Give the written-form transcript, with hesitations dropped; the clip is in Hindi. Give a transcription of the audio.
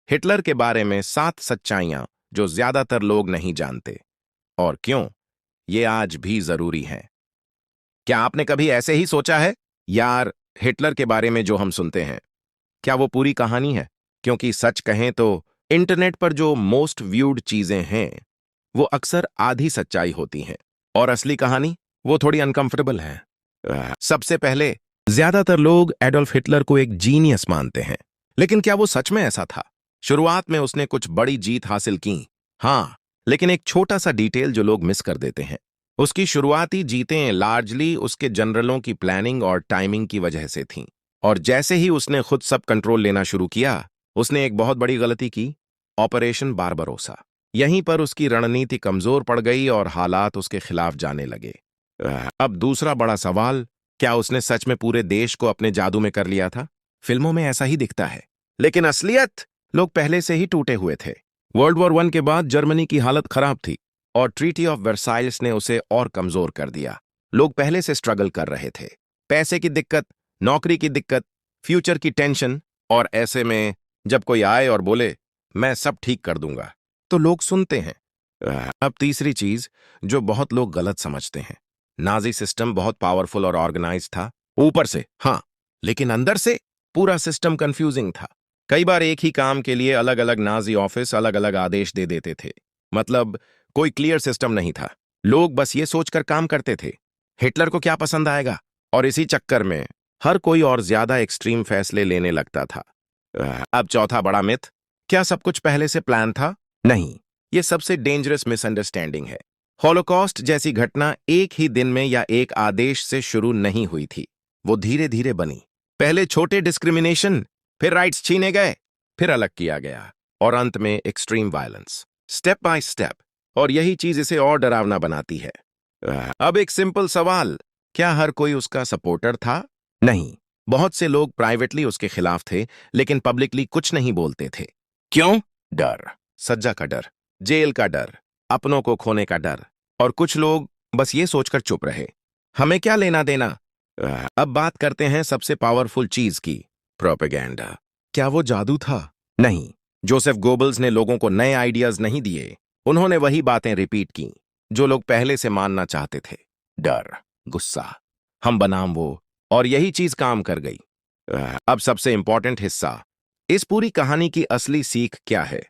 हिटलर के बारे में 7 सच्चाइयां जो ज्यादातर लोग नहीं जानते और क्यों ये आज भी जरूरी हैं। क्या आपने कभी ऐसे ही सोचा है, यार, हिटलर के बारे में जो हम सुनते हैं, क्या वो पूरी कहानी है? क्योंकि सच कहें तो इंटरनेट पर जो मोस्ट व्यूड चीजें हैं वो अक्सर आधी सच्चाई होती हैं और असली कहानी वो थोड़ी अनकंफर्टेबल है। सबसे पहले, ज्यादातर लोग एडोल्फ हिटलर को एक जीनियस मानते हैं, लेकिन क्या वो सच में ऐसा था? शुरुआत में उसने कुछ बड़ी जीत हासिल की, हाँ, लेकिन एक छोटा सा डिटेल जो लोग मिस कर देते हैं, उसकी शुरुआती जीतें लार्जली उसके जनरलों की प्लानिंग और टाइमिंग की वजह से थीं। और जैसे ही उसने खुद सब कंट्रोल लेना शुरू किया, उसने एक बहुत बड़ी गलती की, ऑपरेशन बारबरोसा। यहीं पर उसकी रणनीति कमजोर पड़ गई और हालात उसके खिलाफ जाने लगे। अब दूसरा बड़ा सवाल, क्या उसने सच में पूरे देश को अपने जादू में कर लिया था? फिल्मों में ऐसा ही दिखता है, लेकिन असलियत, लोग पहले से ही टूटे हुए थे। वर्ल्ड वॉर 1 के बाद जर्मनी की हालत खराब थी और ट्रीटी ऑफ वर्साइल्स ने उसे और कमजोर कर दिया। लोग पहले से स्ट्रगल कर रहे थे, पैसे की दिक्कत, नौकरी की दिक्कत, फ्यूचर की टेंशन, और ऐसे में जब कोई आए और बोले मैं सब ठीक कर दूंगा, तो लोग सुनते हैं। अब तीसरी चीज जो बहुत लोग गलत समझते हैं, नाजी सिस्टम बहुत पावरफुल और ऑर्गेनाइज था, ऊपर से हाँ, लेकिन अंदर से पूरा सिस्टम कंफ्यूजिंग था। कई बार एक ही काम के लिए अलग अलग नाजी ऑफिस अलग अलग आदेश दे देते थे, मतलब कोई क्लियर सिस्टम नहीं था। लोग बस ये सोचकर काम करते थे हिटलर को क्या पसंद आएगा, और इसी चक्कर में हर कोई और ज्यादा एक्सट्रीम फैसले लेने लगता था। अब चौथा बड़ा मिथ, क्या सब कुछ पहले से प्लान था? नहीं, ये सबसे डेंजरस मिसअंडरस्टैंडिंग है। हॉलोकॉस्ट जैसी घटना एक ही दिन में या एक आदेश से शुरू नहीं हुई थी, वो धीरे धीरे बनी। पहले छोटे डिस्क्रिमिनेशन, फिर राइट्स छीने गए, फिर अलग किया गया, और अंत में extreme violence, step by step. और यही चीज इसे और डरावना बनाती है। अब एक सिंपल सवाल, क्या हर कोई उसका सपोर्टर था? नहीं, बहुत से लोग प्राइवेटली उसके खिलाफ थे, लेकिन पब्लिकली कुछ नहीं बोलते थे। क्यों? डर, सज्जा का डर, जेल का डर, अपनों को खोने का डर, और कुछ लोग बस ये सोचकर चुप रहे, हमें क्या लेना देना। अब बात करते हैं सबसे पावरफुल चीज की, प्रोपेगेंडा। क्या वो जादू था? नहीं, जोसेफ गोबल्स ने लोगों को नए आइडियाज नहीं दिए, उन्होंने वही बातें रिपीट की जो लोग पहले से मानना चाहते थे। डर, गुस्सा, हम बनाम वो, और यही चीज काम कर गई। अब सबसे इंपॉर्टेंट हिस्सा, इस पूरी कहानी की असली सीख क्या है?